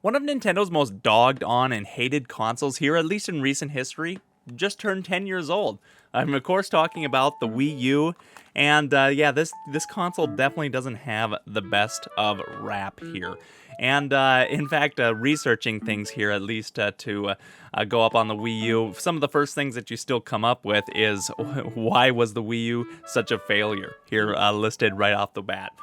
One of Nintendo's most dogged on and hated consoles here, at least in recent history, just turned 10 years old. I'm of course talking about the Wii U, and yeah, this console definitely doesn't have the best of rap here. And in fact, researching things here, at least to go up on the Wii U, some of the first things that you still come up with is why was the Wii U such a failure? Here listed right off the bat.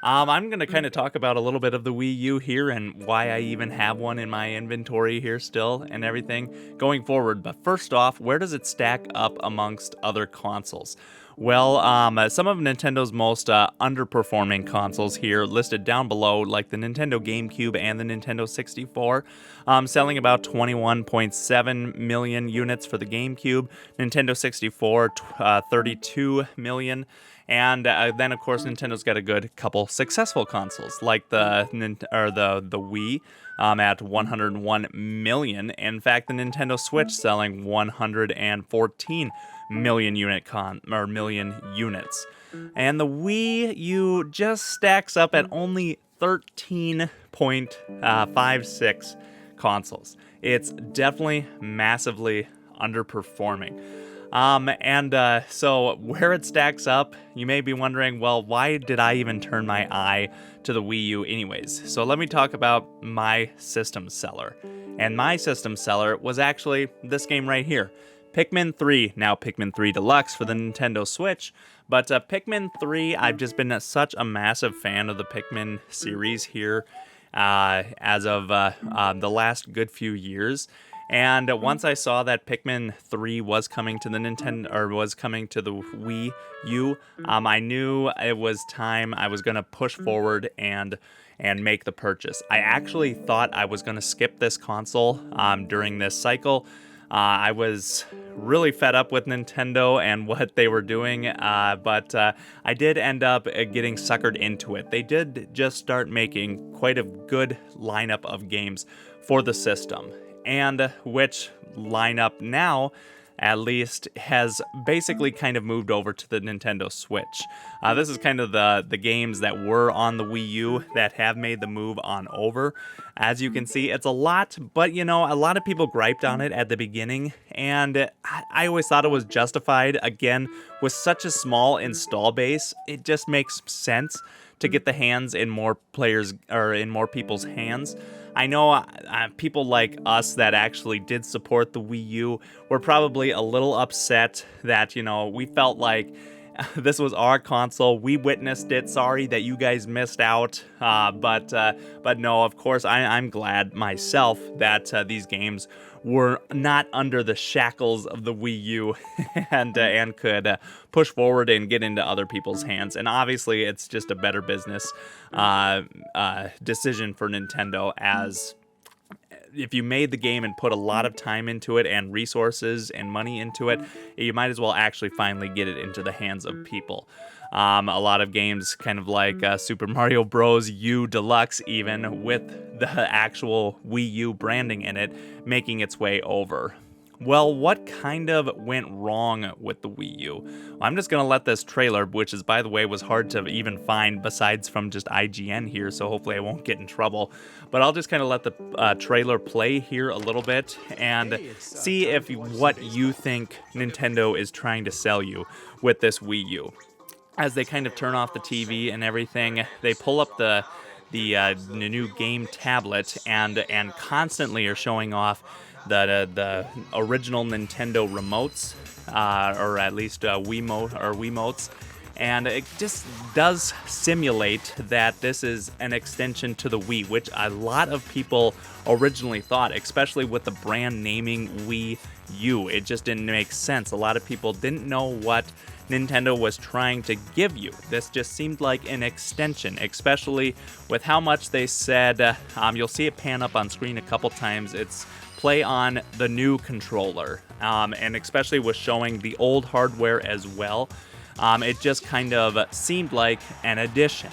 I'm going to kind of talk about a little bit of the Wii U here and why I even have one in my inventory here still and everything going forward. But first off, where does it stack up amongst other consoles? Well, some of Nintendo's most underperforming consoles here listed down below, like the Nintendo GameCube and the Nintendo 64, selling about 21.7 million units for the GameCube, Nintendo 64, 32 million. And then, of course, Nintendo's got a good couple successful consoles, like the Wii at 101 million. In fact, the Nintendo Switch selling 114 million million units. And the Wii U just stacks up at only 13.56 consoles. It's definitely massively underperforming. So where it stacks up, you may be wondering, well, why did I even turn my eye to the Wii U anyways? So let me talk about my system seller. And my system seller was actually this game right here. Pikmin 3, now Pikmin 3 Deluxe for the Nintendo Switch. But Pikmin 3, I've just been such a massive fan of the Pikmin series here as of the last good few years. And once I saw that Pikmin 3 was coming to the Wii U, I knew it was time I was going to push forward and make the purchase. I actually thought I was going to skip this console during this cycle. I was really fed up with Nintendo and what they were doing, but I did end up getting suckered into it. They did just start making quite a good lineup of games for the system, and which lineup now at least has basically kind of moved over to the Nintendo Switch. This is kind of the games that were on the Wii U that have made the move on over. As you can see, it's a lot, but a lot of people griped on it at the beginning, and I always thought it was justified. Again, with such a small install base, it just makes sense to get the hands in more players or in more people's hands. I know people like us that actually did support the Wii U were probably a little upset that, we felt like this was our console. We witnessed it. Sorry that you guys missed out. But no, of course, I'm glad myself that these games were not under the shackles of the Wii U and could push forward and get into other people's hands. And obviously, it's just a better business decision for Nintendo, as if you made the game and put a lot of time into it and resources and money into it, you might as well actually finally get it into the hands of people. A lot of games kind of like Super Mario Bros. U Deluxe, even with the actual Wii U branding in it, making its way over. Well, what kind of went wrong with the Wii U? Well, I'm just going to let this trailer, which is, by the way, was hard to even find besides from just IGN here, so hopefully I won't get in trouble. But I'll just kind of let the trailer play here a little bit and see if what you think Nintendo is trying to sell you with this Wii U. As they kind of turn off the TV and everything, they pull up the new game tablet and constantly are showing off the original Nintendo remotes, or at least Wiimotes, and it just does simulate that this is an extension to the Wii, which a lot of people originally thought, especially with the brand naming Wii U. It just didn't make sense. A lot of people didn't know what Nintendo was trying to give you. This just seemed like an extension, especially with how much they said. You'll see it pan up on screen a couple times. It's play on the new controller, and especially with showing the old hardware as well. It just kind of seemed like an addition,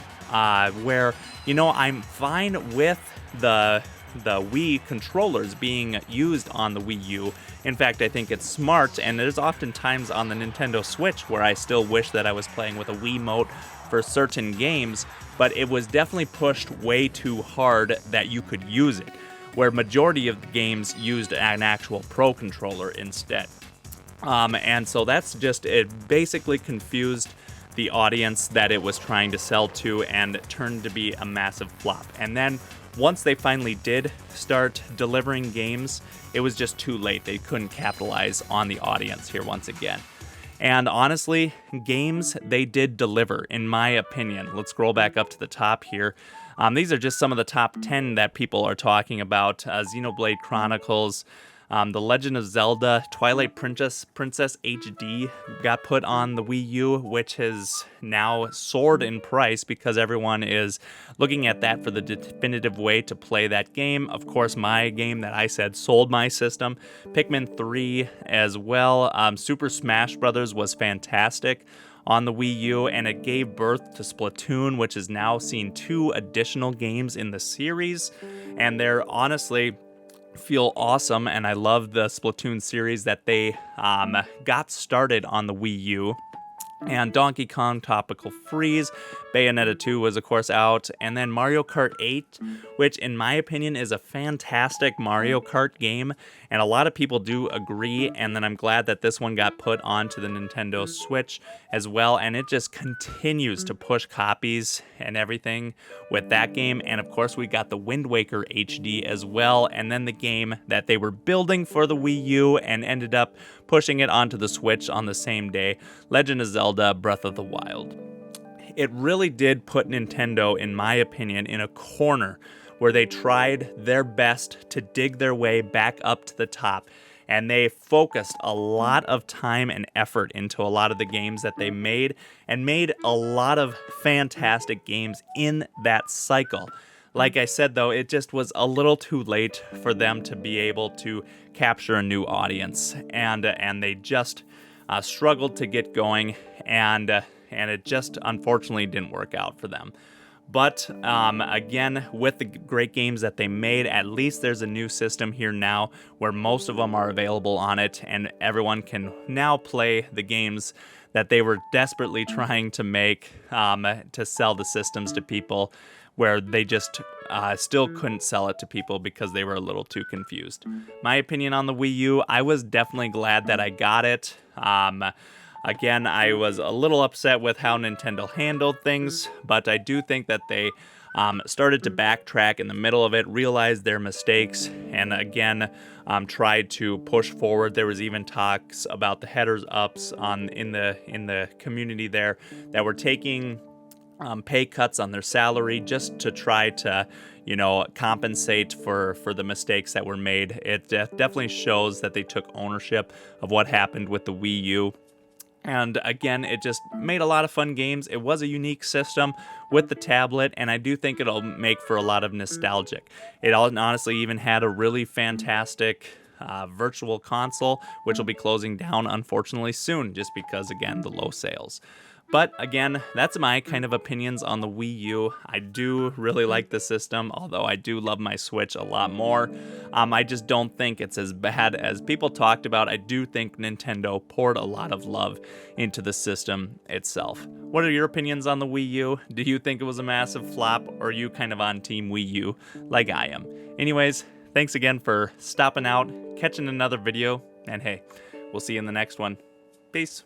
where, I'm fine with the Wii controllers being used on the Wii U. In fact, I think it's smart, and there's often times on the Nintendo Switch where I still wish that I was playing with a Wiimote for certain games, but it was definitely pushed way too hard that you could use it. where majority of the games used an actual Pro controller instead. And so that's just, it basically confused the audience that it was trying to sell to, and it turned to be a massive flop. And then once they finally did start delivering games, it was just too late. They couldn't capitalize on the audience here once again. And honestly, games, they did deliver, in my opinion. Let's scroll back up to the top here. These are just some of the top 10 that people are talking about. Xenoblade Chronicles, The Legend of Zelda, Twilight Princess HD got put on the Wii U, which has now soared in price because everyone is looking at that for the definitive way to play that game. Of course, my game that I said sold my system, Pikmin 3 as well. Super Smash Bros. Was fantastic on the Wii U, and it gave birth to Splatoon, which has now seen 2 additional games in the series, and they're honestly feel awesome, and I love the Splatoon series that they got started on the Wii U. And Donkey Kong Tropical Freeze, Bayonetta 2 was of course out, and then Mario Kart 8, which in my opinion is a fantastic Mario Kart game, and a lot of people do agree, and then I'm glad that this one got put onto the Nintendo Switch as well, and it just continues to push copies and everything with that game. And of course we got the Wind Waker HD as well, and then the game that they were building for the Wii U and ended up pushing it onto the Switch on the same day, Legend of Zelda Breath of the Wild. It really did put Nintendo, in my opinion, in a corner where they tried their best to dig their way back up to the top, and they focused a lot of time and effort into a lot of the games that they made, and made a lot of fantastic games in that cycle. Like I said, though, it just was a little too late for them to be able to capture a new audience, and they just struggled to get going, and it just unfortunately didn't work out for them. But again, with the great games that they made, at least there's a new system here now where most of them are available on it, and everyone can now play the games that they were desperately trying to make to sell the systems to people, where they just still couldn't sell it to people because they were a little too confused. My opinion on the Wii U, I was definitely glad that I got it. Again, I was a little upset with how Nintendo handled things, but I do think that they started to backtrack in the middle of it, realized their mistakes, and again tried to push forward. There was even talks about the headers ups in the community there that were taking pay cuts on their salary just to try to, compensate for the mistakes that were made. It definitely shows that they took ownership of what happened with the Wii U. And again, it just made a lot of fun games. It was a unique system with the tablet, and I do think it'll make for a lot of nostalgic. It honestly even had a really fantastic virtual console, which will be closing down, unfortunately, soon, just because, again, the low sales. But again, that's my kind of opinions on the Wii U. I do really like the system, although I do love my Switch a lot more. I just don't think it's as bad as people talked about. I do think Nintendo poured a lot of love into the system itself. What are your opinions on the Wii U? Do you think it was a massive flop, or are you kind of on Team Wii U like I am? Anyways, thanks again for stopping out, catching another video, and hey, we'll see you in the next one. Peace.